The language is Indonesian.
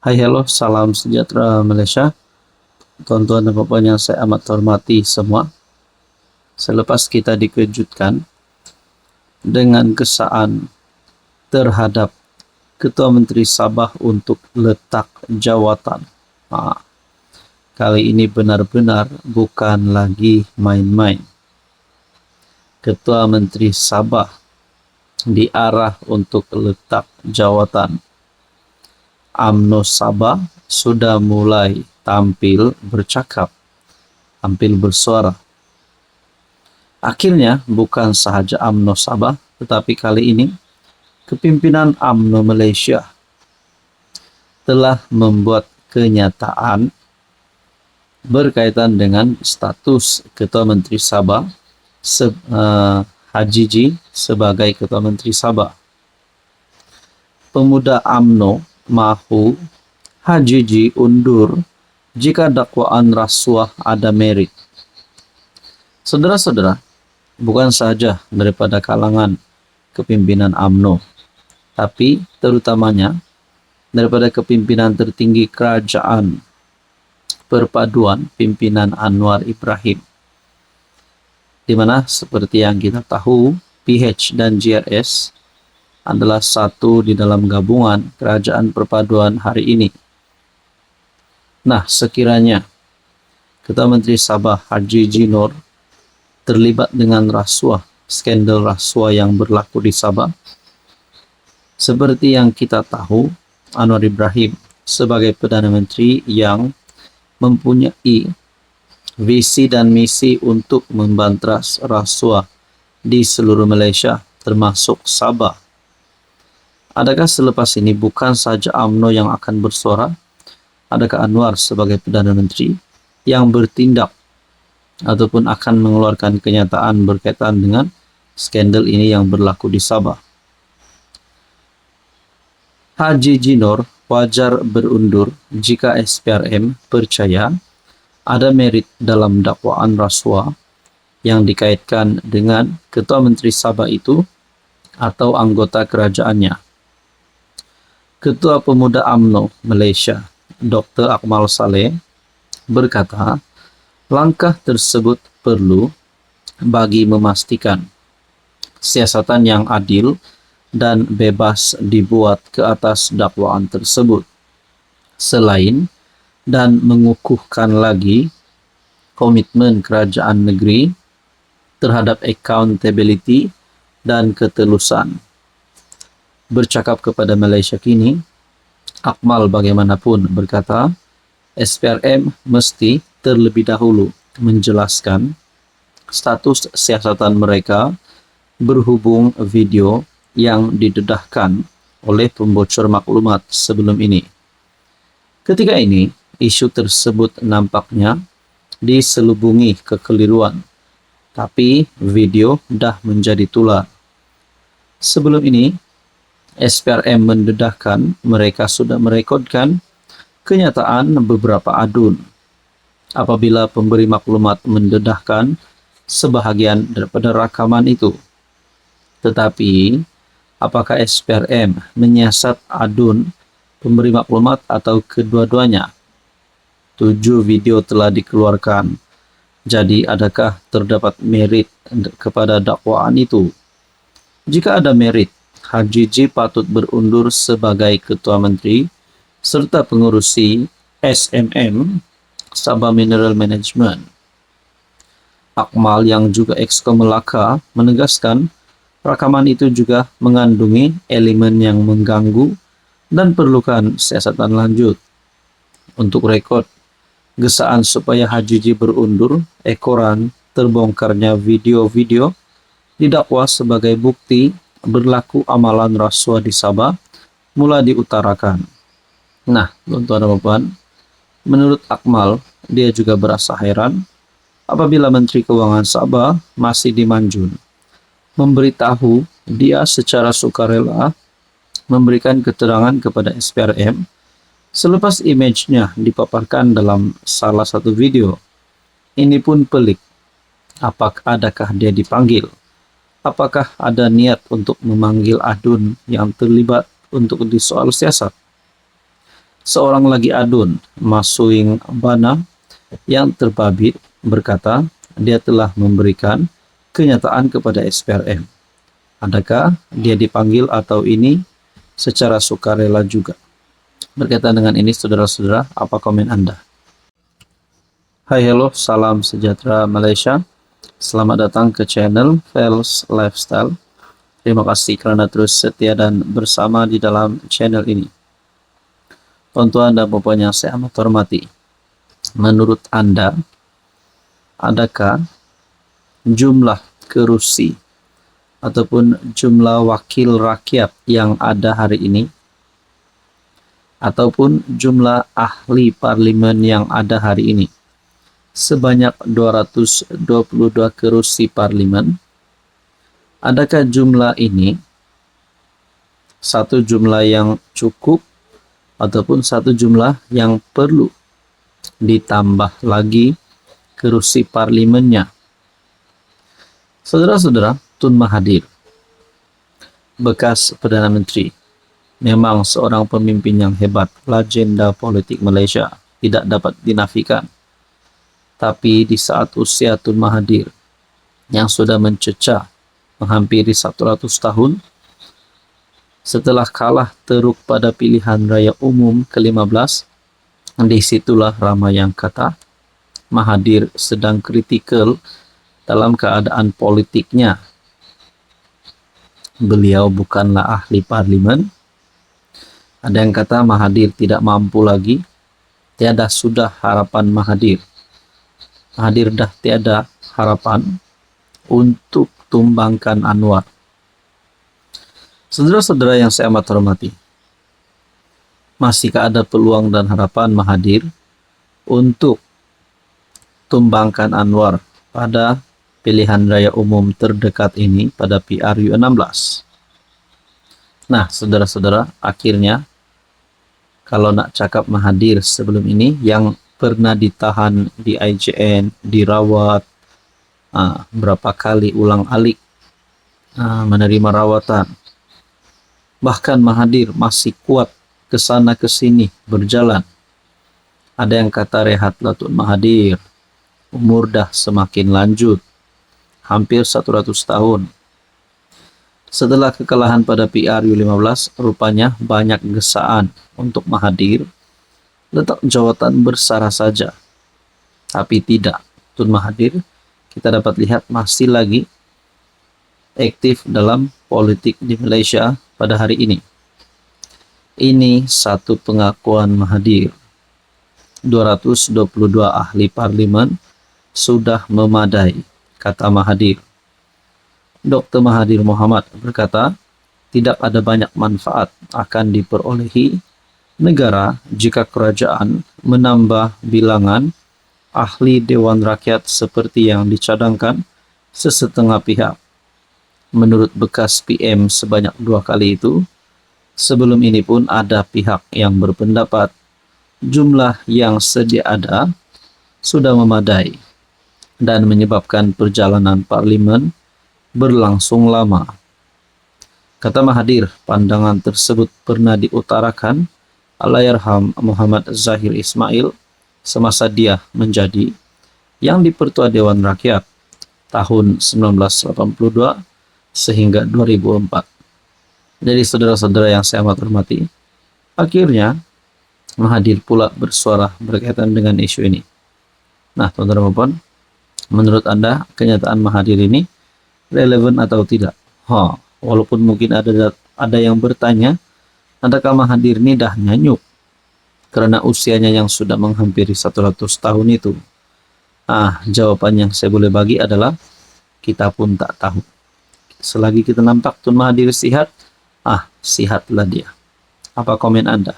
Hai, hello, salam sejahtera Malaysia. Tuan-tuan dan puan yang saya amat hormati semua. Selepas kita dikejutkan dengan kesaan terhadap Ketua Menteri Sabah untuk letak jawatan. Kali ini benar-benar bukan lagi main-main. Ketua Menteri Sabah diarah untuk letak jawatan. UMNO Sabah sudah mulai tampil bercakap, tampil bersuara. Akhirnya bukan sahaja UMNO Sabah, tetapi kali ini kepimpinan UMNO Malaysia telah membuat kenyataan berkaitan dengan status Ketua Menteri Sabah, Haji G sebagai Ketua Menteri Sabah. Pemuda UMNO mahu Haji G undur jika dakwaan rasuah ada merit. Saudara-saudara, bukan saja daripada kalangan kepimpinan UMNO, tapi terutamanya daripada kepimpinan tertinggi kerajaan perpaduan pimpinan Anwar Ibrahim, di mana seperti yang kita tahu PH dan GRS adalah satu di dalam gabungan kerajaan perpaduan hari ini. Nah, sekiranya Ketua Menteri Sabah Haji G Nur terlibat dengan rasuah, skandal rasuah yang berlaku di Sabah, seperti yang kita tahu, Anwar Ibrahim sebagai Perdana Menteri yang mempunyai visi dan misi untuk membantras rasuah di seluruh Malaysia, termasuk Sabah. Adakah selepas ini bukan saja UMNO yang akan bersuara? Adakah Anwar sebagai Perdana Menteri yang bertindak ataupun akan mengeluarkan kenyataan berkaitan dengan skandal ini yang berlaku di Sabah? Haji G Nur wajar berundur jika SPRM percaya ada merit dalam dakwaan rasuah yang dikaitkan dengan Ketua Menteri Sabah itu atau anggota kerajaannya. Ketua Pemuda UMNO Malaysia, Dr. Akmal Saleh, berkata, langkah tersebut perlu bagi memastikan siasatan yang adil dan bebas dibuat ke atas dakwaan tersebut. Selain dan mengukuhkan lagi komitmen kerajaan negeri terhadap accountability dan ketelusan. Bercakap kepada Malaysia Kini, Akmal bagaimanapun berkata, SPRM mesti terlebih dahulu menjelaskan status siasatan mereka berhubung video yang didedahkan oleh pembocor maklumat sebelum ini. Ketika ini, isu tersebut nampaknya diselubungi kekeliruan, tapi video dah menjadi tular. Sebelum ini, SPRM mendedahkan mereka sudah merekodkan kenyataan beberapa adun. Apabila pemberi maklumat mendedahkan sebahagian daripada rakaman itu. Tetapi, apakah SPRM menyiasat adun pemberi maklumat atau kedua-duanya? 7 video telah dikeluarkan. Jadi, adakah terdapat merit kepada dakwaan itu? Jika ada merit, Haji G patut berundur sebagai Ketua Menteri serta pengurusi SMM, Sabah Mineral Management. Akmal yang juga Exco Melaka menegaskan rakaman itu juga mengandungi elemen yang mengganggu dan perlukan siasatan lanjut. Untuk rekod, gesaan supaya Haji G berundur, ekoran terbongkarnya video-video didakwa sebagai bukti berlaku amalan rasuah di Sabah mula diutarakan. Nah, tuan-tuan dan puan, menurut Akmal, dia juga berasa heran apabila Menteri Keuangan Sabah masih dimanjun memberitahu dia secara sukarela memberikan keterangan kepada SPRM selepas image-nya dipaparkan dalam salah satu video. Ini pun pelik. Adakah dia dipanggil? Apakah ada niat untuk memanggil adun yang terlibat untuk disoal siasat? seorang lagi adun masuing bana yang terbabit berkata dia telah memberikan kenyataan kepada SPRM. Adakah dia dipanggil atau ini secara sukarela juga? Berkaitan dengan ini, saudara-saudara, apa komen Anda? Hai, hello, salam sejahtera Malaysia. Selamat datang ke channel Fels Lifestyle. Terima kasih karena terus setia dan bersama di dalam channel ini. Tuan-tuan dan puan yang saya amat hormati, menurut Anda, adakah jumlah kerusi ataupun jumlah wakil rakyat yang ada hari ini ataupun jumlah ahli parlimen yang ada hari ini sebanyak 222 kerusi parlimen? Adakah jumlah ini satu jumlah yang cukup ataupun satu jumlah yang perlu ditambah lagi kerusi parlimennya? Saudara-saudara, Tun Mahathir, bekas Perdana Menteri, memang seorang pemimpin yang hebat, legenda politik Malaysia, tidak dapat dinafikan. Tapi di saat usia Tun Mahathir yang sudah mencecah menghampiri 100 tahun, setelah kalah teruk pada pilihan raya umum ke-15, disitulah ramai yang kata Mahathir sedang kritikal dalam keadaan politiknya. Beliau bukanlah ahli parlimen. Ada yang kata Mahathir tidak mampu lagi. Tiada sudah harapan Mahathir. Mahathir dah tiada harapan untuk tumbangkan Anwar. Saudara-saudara yang saya amat hormati, masihkah ada peluang dan harapan Mahathir untuk tumbangkan Anwar pada pilihan raya umum terdekat ini pada PRU 16? Nah, saudara-saudara, akhirnya kalau nak cakap Mahathir sebelum ini yang pernah ditahan di IJN, dirawat berapa kali ulang-alik menerima rawatan. Bahkan Mahathir masih kuat ke sana ke sini berjalan. Ada yang kata rehatlah Tun Mahathir, umur dah semakin lanjut, hampir 100 tahun. Setelah kekalahan pada PRU 15, rupanya banyak gesaan untuk Mahathir letak jawatan bersara saja. Tapi tidak, Tun Mahathir kita dapat lihat masih lagi aktif dalam politik di Malaysia pada hari ini. Ini satu pengakuan Mahathir. 222 ahli parlimen sudah memadai, kata Mahathir. Dr. Mahathir Mohamad berkata, tidak ada banyak manfaat akan diperolehi negara jika kerajaan menambah bilangan ahli Dewan Rakyat seperti yang dicadangkan sesetengah pihak. Menurut bekas PM sebanyak 2 kali itu, sebelum ini pun ada pihak yang berpendapat jumlah yang sedia ada sudah memadai dan menyebabkan perjalanan parlimen berlangsung lama. Kata Mahathir, pandangan tersebut pernah diutarakan Allahyarham Muhammad Zahir Ismail semasa dia menjadi yang dipertua Dewan Rakyat tahun 1982 sehingga 2004. Jadi saudara-saudara yang saya amat hormati, akhirnya Mahathir pula bersuara berkaitan dengan isu ini. Nah, teman-teman, menurut Anda kenyataan Mahathir ini relevan atau tidak? Walaupun mungkin ada yang bertanya, adakah Mahathir ini dah nyanyuk karena usianya yang sudah menghampiri 100 tahun itu? Jawaban yang saya boleh bagi adalah kita pun tak tahu. Selagi kita nampak Tun Mahathir sihat, sihatlah dia. Apa komen Anda?